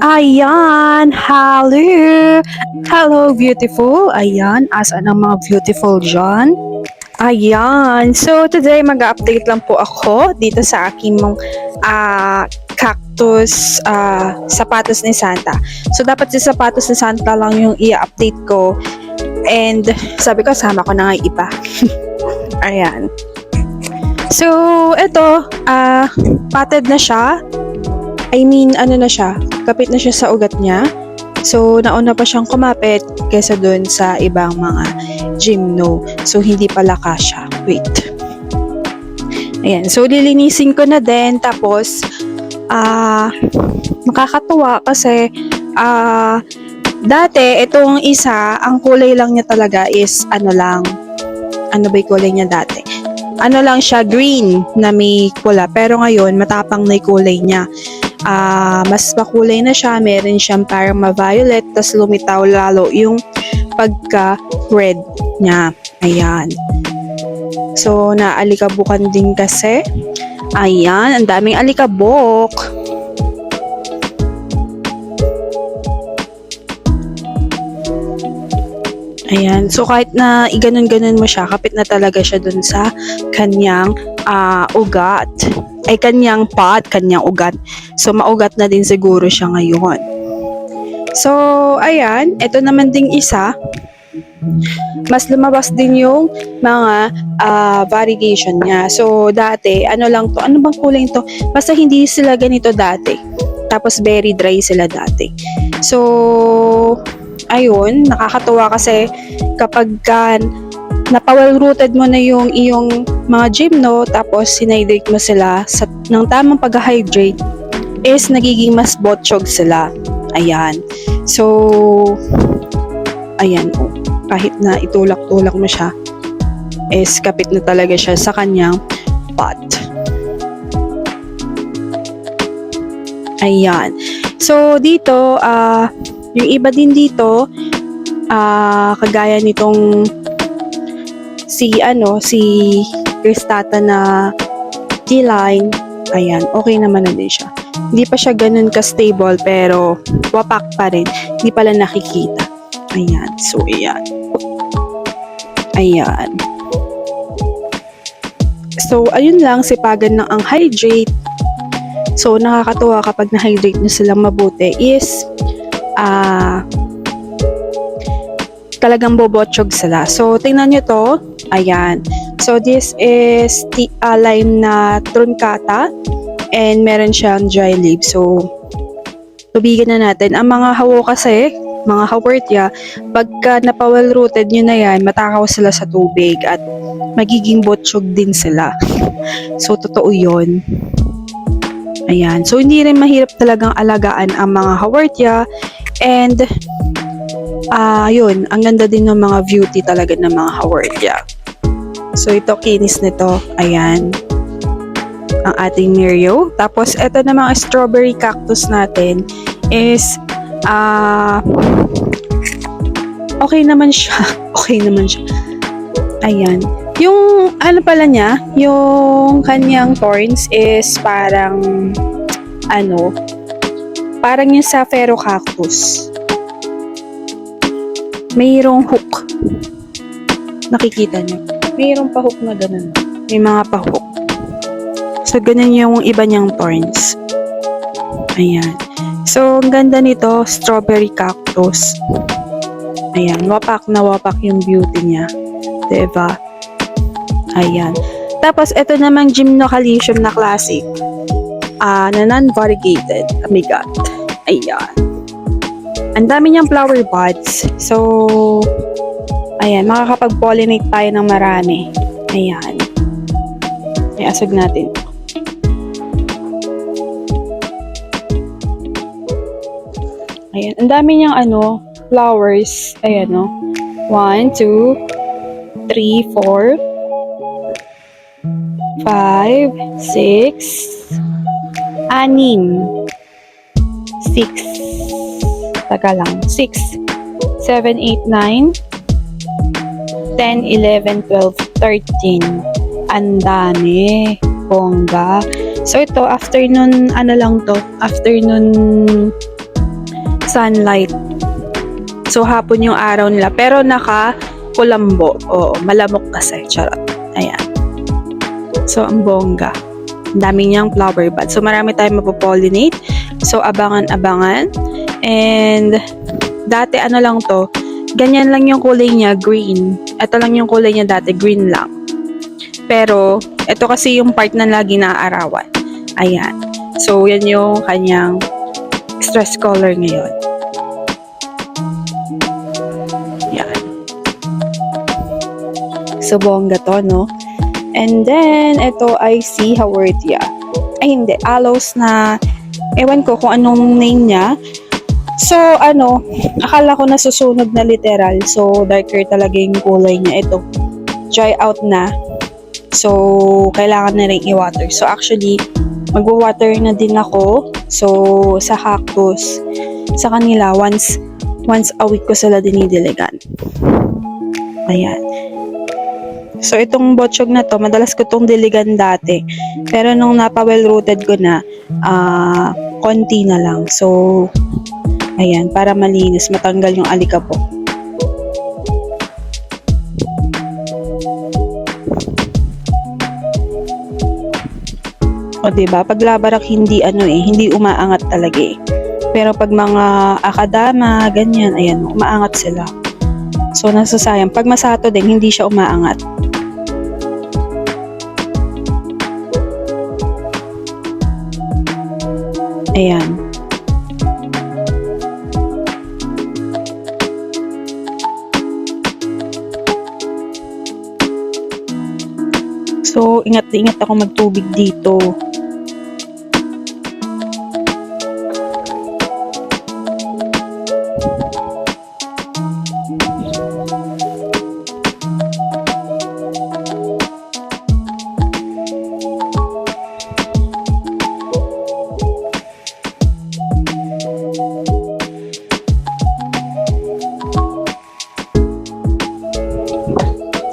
Ayan, hello! Hello, beautiful! Ayan, asan ang mga beautiful dyan? Ayan, so today mag-update lang po ako dito sa aking cactus sapatos ni Santa. So dapat si sapatos ni Santa lang yung i-update ko and sabi ko sama ko na nga yung iba. Ayan. So ito, patted na siya. I mean, ano na siya, kapit na siya sa ugat niya. So, nauna pa siyang kumapit kaysa dun sa ibang mga gymno. So, hindi pala kasya. Wait. Ayan. So, lilinisin ko na din. Tapos, nakakatuwa kasi, dati, itong isa, ang kulay lang niya talaga is, ano ba yung kulay niya dati? Ano lang siya, green na may pula. Pero ngayon, matapang na yung kulay niya. Mas makulay na siya, meron siyang parang ma-violet, tas lumitaw lalo yung pagka-red niya. Ayan. So, naalikabukan din kasi. Ayan, ang daming alikabok. Ayan, so kahit na iganon-ganon mo siya, kapit na talaga siya dun sa kanyang ugat. Ay kanyang pot, kanyang ugat. So, maugat na din siguro siya ngayon. So, ayan. Ito naman ding isa. Mas lumabas din yung mga variegation niya. So, dati, ano lang to? Ano bang kulay to? Basta hindi sila ganito dati. Tapos, very dry sila dati. So, ayun. Nakakatuwa kasi kapag napawal-rooted mo na yung iyong mga gymno, tapos sinhydrate mo sila ng tamang pag-hydrate, is nagiging mas botchog sila. Ayan. So, ayan. Kahit na itulak-tulak mo siya, is kapit na talaga siya sa kanyang pot. Ayan. So, dito, yung iba din dito, kagaya nitong si Cristata na D-line, ayan, okay naman na din siya. Hindi pa siya ganun ka-stable, pero wapak pa rin. Hindi pala nakikita. Ayan, so ayan. Ayan. So, ayun lang, sipagan ng ang hydrate. So, nakakatuwa kapag na-hydrate nyo silang mabuti is, talagang bobotsyog sila. So, tingnan nyo to. Ayan. So, this is lime na truncata and meron siyang dry leaf. So, tubigan na natin. Ang mga hawo kasi, mga haworthia, pagka napawal-rooted nyo na yan, matakaw sila sa tubig at magiging botsyog din sila. So, totoo yun. Ayan. So, hindi rin mahirap talagang alagaan ang mga haworthia and yun, ang ganda din ng mga beauty talaga ng mga haworthia. So, ito, kinis nito. Ayan. Ang ating Mirio. Tapos, ito na mga strawberry cactus natin is, okay naman siya. Okay naman siya. Ayan. Yung, ano pala niya, yung kanyang thorns is parang, parang yung sa Pharaoh cactus. Mayroong hook. Nakikita niyo. Mayroong pa-hook na ganun. May mga pa-hook. So, ganun yung iba niyang thorns. Ayan. So, ang ganda nito, strawberry cactus. Ayan. Wapak na wapak yung beauty niya. Diba? Ayan. Tapos, ito namang Gymnocalycium na classic. Na non-variegated. Oh my God. Ayan. Ang dami niyang flower buds. So, ayan, makakapag-pollinate tayo ng marami. Ayan. Iasog natin. Ayan, ang dami niyang flowers. Ayan, 1, 2, 3, 4, 5, 6, 6. Taga lang. 6, 7, 8, 9, 10, 11, 12, 13. Ang dami. Bongga. So ito, afternoon, afternoon sunlight. So, hapon yung araw nila. Pero naka-kulambo. Oo, malamok kasi. Charot. Ayan. So, ang bongga. Ang dami niyang flower bud. So, marami tayong mapopollinate. So, abangan-abangan. And, dati ano lang to, ganyan lang yung kulay niya, green. Ito lang yung kulay niya dati, green lang. Pero, ito kasi yung part na lagi naaarawan. Ayan. So, yan yung kanyang stress color ngayon. Yan. So, bongga to, no? And then, ito ay si Haworthia. Ay, hindi. Aloes na, ewan ko kung anong name niya. So, akala ko nasusunog na literal. So, darker talaga yung kulay niya. Ito, dry out na. So, kailangan na rin i-water. So, actually, mag-water na din ako. So, sa cactus, sa kanila, once a week ko sila dinidiligan. Ayan. So, itong botsyog na to, madalas ko itong diligan dati. Pero nung napa-well-rooted ko na, konti na lang. So, ayan, para malinis, matanggal yung alikabok. O diba, pag labarak hindi hindi umaangat talaga eh. Pero pag mga akadama, ganyan, ayan, umaangat sila. So, nasasayang. Pag masato din, hindi siya umaangat. Ayan. So, ingat na ingat ako magtubig dito.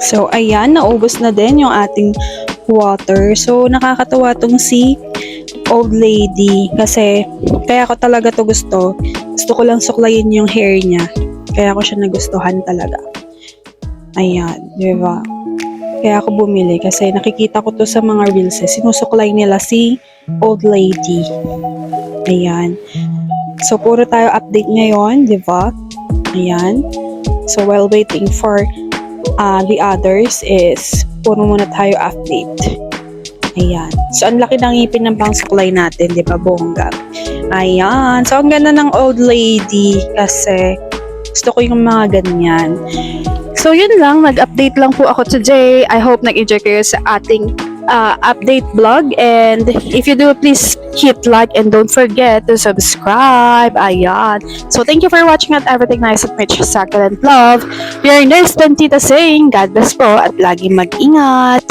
So, ayan, naubos na din yung ating water. So, nakakatawa tong si old lady kasi kaya ko talaga to gusto. Gusto ko lang suklayin yung hair niya. Kaya ko siya nagustuhan talaga. Ayan, di ba? Kaya ako bumili kasi nakikita ko to sa mga reels. Sinusuklay nila si old lady. Ayan. So, puro tayo update ngayon, di ba? Ayan. So, while waiting for the others is puro muna tayo update. Ayan. So, ang laki ng ngipin ng pangsuklay natin, di ba, bongga? Ayan. So, ang ganda ng old lady kasi gusto ko yung mga ganyan. So, yun lang. Nag-update lang po ako today. I hope nag-enjoy kayo sa ating update vlog. And if you do, please hit like and don't forget to subscribe. Ayan. So, thank you for watching at everything nice at Mitch Succulent Love. Your nurse, Tita saying, God bless po at lagi mag-ingat.